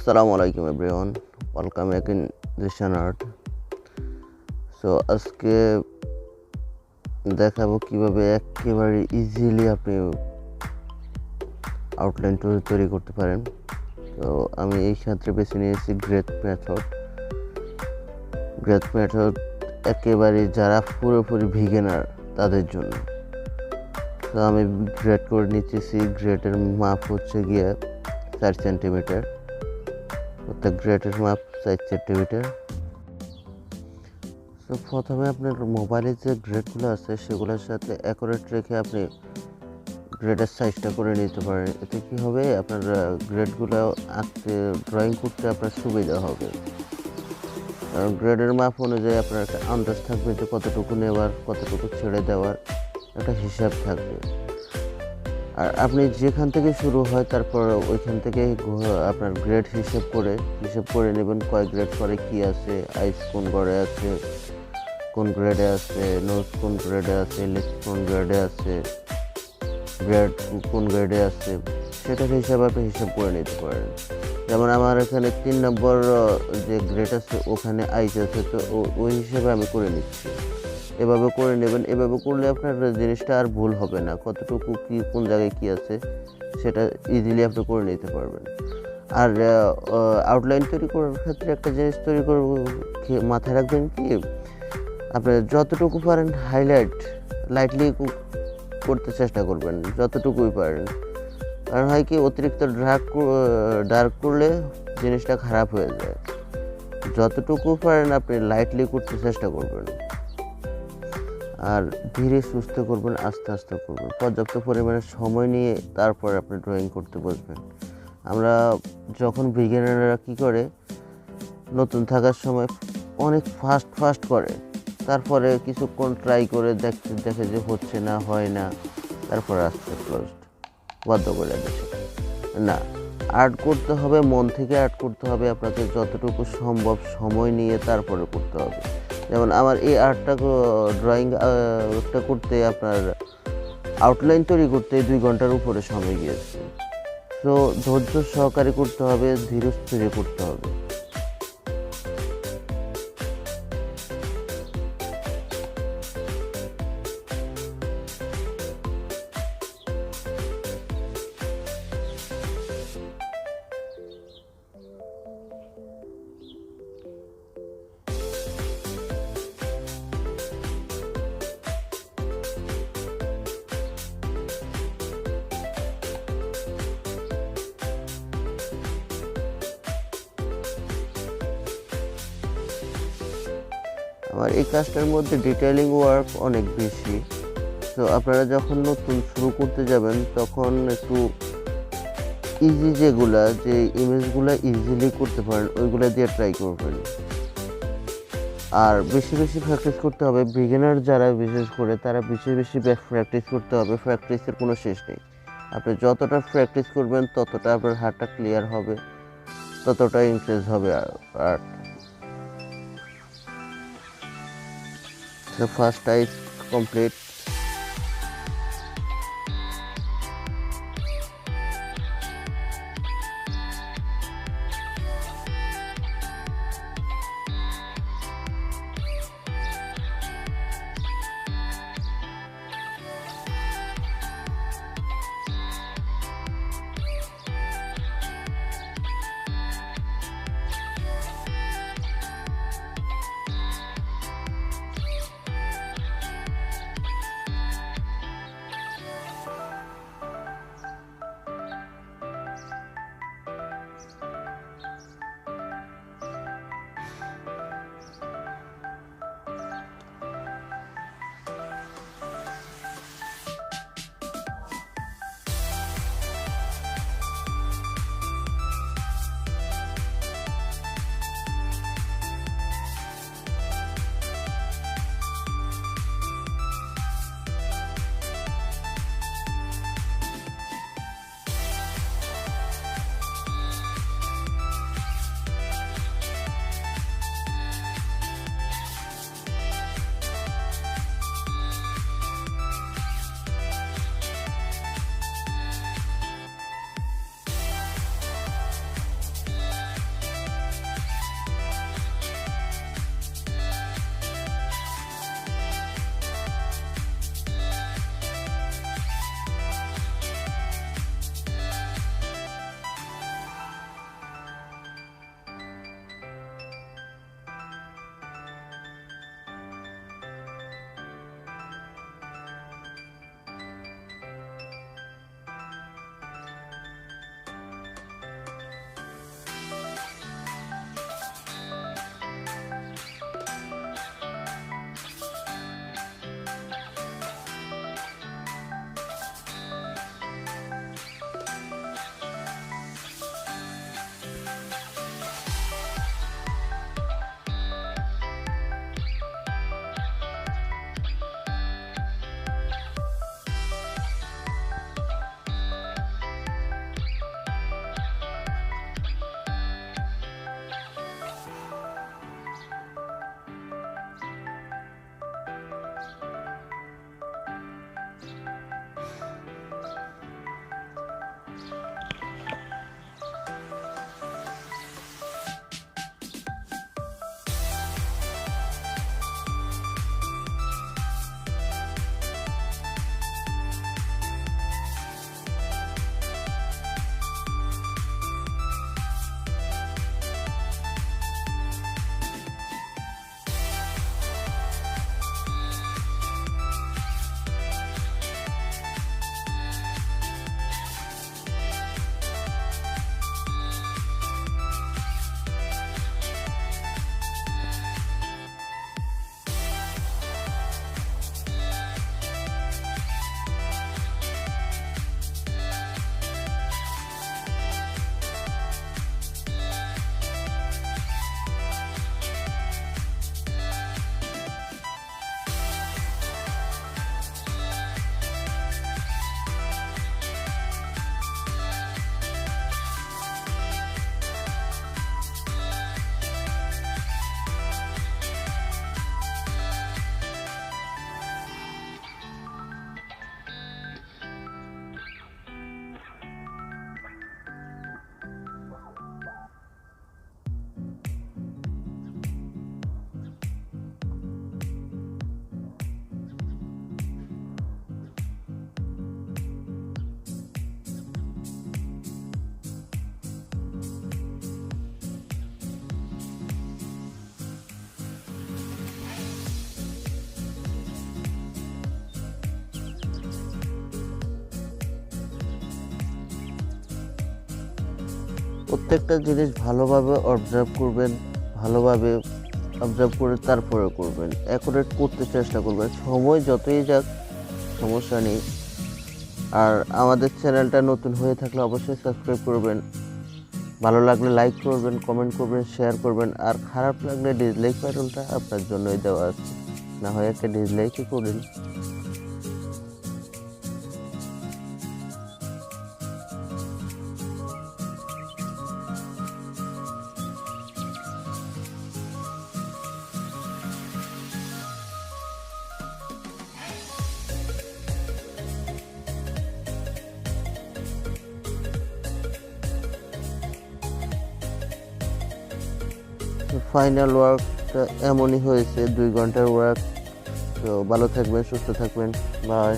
আসসালামু আলাইকুম everyone, welcome back in Jisan art. So আজকে দেখাবো কিভাবে একেবারে ইজিলি আপনি আউটলাইন তৈরি করতে পারেন। তো আমি এই ক্ষেত্রে বেছে নিয়েছি গ্রেড মেথড একেবারে যারা পুরোপুরি বিগিনার তাদের জন্য। তো আমি গ্রেড করে নিচ্ছি। গ্রেডের মাপ হচ্ছে গিয়ে 4 সেন্টিমিটার, অর্থাৎ গ্রেডের মাপ 4 সেন্টিমিটার। তো প্রথমে আপনার মোবাইলে যে গ্রেডগুলো আছে সেগুলোর সাথে অ্যাকুরেট রেখে আপনি গ্রেডের সাইজটা করে নিতে পারেন। এতে কী হবে, আপনার গ্রেডগুলো আঁকতে ড্রয়িং করতে আপনার সুবিধা হবে। কারণ গ্রেডের মাপ অনুযায়ী আপনার একটা আন্দাজ থাকবে যে কতটুকু নেওয়ার, কতটুকু ছেড়ে দেওয়ার একটা হিসাব থাকবে। আর আপনি যেখান থেকে শুরু হয় তারপর ওইখান থেকে আপনার গ্রেড হিসেব করে নেবেন কয় গ্রেড পরে কী আছে, আইস কোন ঘরে আছে, কোন গ্রেডে আছে, নোজ কোন গ্রেডে আছে, লিপস কোন গ্রেডে আছে, গ্রেড কোন গ্রেডে আছে, সেটার হিসাবে আপনি হিসাব করে নিতে পারেন। যেমন আমার এখানে 3 নম্বর যে গ্রেড আছে ওখানে আইস আছে, তো ওই হিসাবে আমি করে নিচ্ছি। এভাবে করে নেবেন। এভাবে করলে আপনার জিনিসটা আর ভুল হবে না, কতটুকু কী কোন জায়গায় কী আছে সেটা ইজিলি আপনি করে নিতে পারবেন। আর আউটলাইন তৈরি করার ক্ষেত্রে একটা জিনিস মাথায় রাখবেন কি, আপনি যতটুকু পারেন লাইটলি করতে চেষ্টা করবেন, যতটুকুই পারেন। কারণ হয় কি, অতিরিক্ত ডার্ক করলে জিনিসটা খারাপ হয়ে যায়। যতটুকু পারেন আপনি লাইটলি করতে চেষ্টা করবেন, আর ধীরে সুস্থ করবেন, আস্তে আস্তে করবেন, পর্যাপ্ত পরিমাণে সময় নিয়ে তারপর আপনি ড্রয়িং করতে বসবেন। আমরা যখন বিগিনাররা কী করে, নতুন থাকার সময় অনেক ফাস্ট করে, তারপরে কিছুক্ষণ ট্রাই করে দেখে যে হচ্ছে না, হয় না, তারপরে আস্তে বাধ্য করে দেখে না। আর্ট করতে হবে, মন থেকে আর্ট করতে হবে। আপনাকে যতটুকু সম্ভব সময় নিয়ে তারপরে করতে হবে। যেমন আমার এই ড্রয়িংটা করতে আপনার আউটলাইন তৈরি করতে 2 ঘন্টার উপরে সময় গিয়েছে। তো ধৈর্য সহকারে করতে হবে, ধীরে স্থিরে করতে হবে। আমার এই কাজটার মধ্যে ডিটেইলিং ওয়ার্ক অনেক বেশি। তো আপনারা যখন নতুন শুরু করতে যাবেন তখন একটু ইজি যে ইমেজগুলো ইজিলি করতে পারেন ওইগুলো দিয়ে ট্রাই করবেন। আর বেশি প্র্যাকটিস করতে হবে। বিগিনার যারা বিশেষ করে তারা বেশি প্র্যাকটিস করতে হবে। প্র্যাকটিসের কোনো শেষ নেই। আপনি যতটা প্র্যাকটিস করবেন ততটা আপনার হাতটা ক্লিয়ার হবে, ততটা ইমপ্রেস হবে। আর the first is complete. প্রত্যেকটা জিনিস ভালোভাবে অবজার্ভ করবেন, ভালোভাবে অবজার্ভ করে তারপরে করবেন, অ্যাকুরেট করতে চেষ্টা করবেন। সময় যতই যাক সমস্যা নেই। আর আমাদের চ্যানেলটা নতুন হয়ে থাকলে অবশ্যই সাবস্ক্রাইব করবেন, ভালো লাগলে লাইক করবেন, কমেন্ট করবেন, শেয়ার করবেন। আর খারাপ লাগলে ডিসলাইক বাটনটা আপনার জন্যই দেওয়া আছে, না হয় একটা ডিসলাইকই করুন। ফাইনাল ওয়ার্কটা এমনই হয়েছে, 2 ঘন্টার ওয়ার্ক। তো ভালো থাকবেন, সুস্থ থাকবেন, বাই।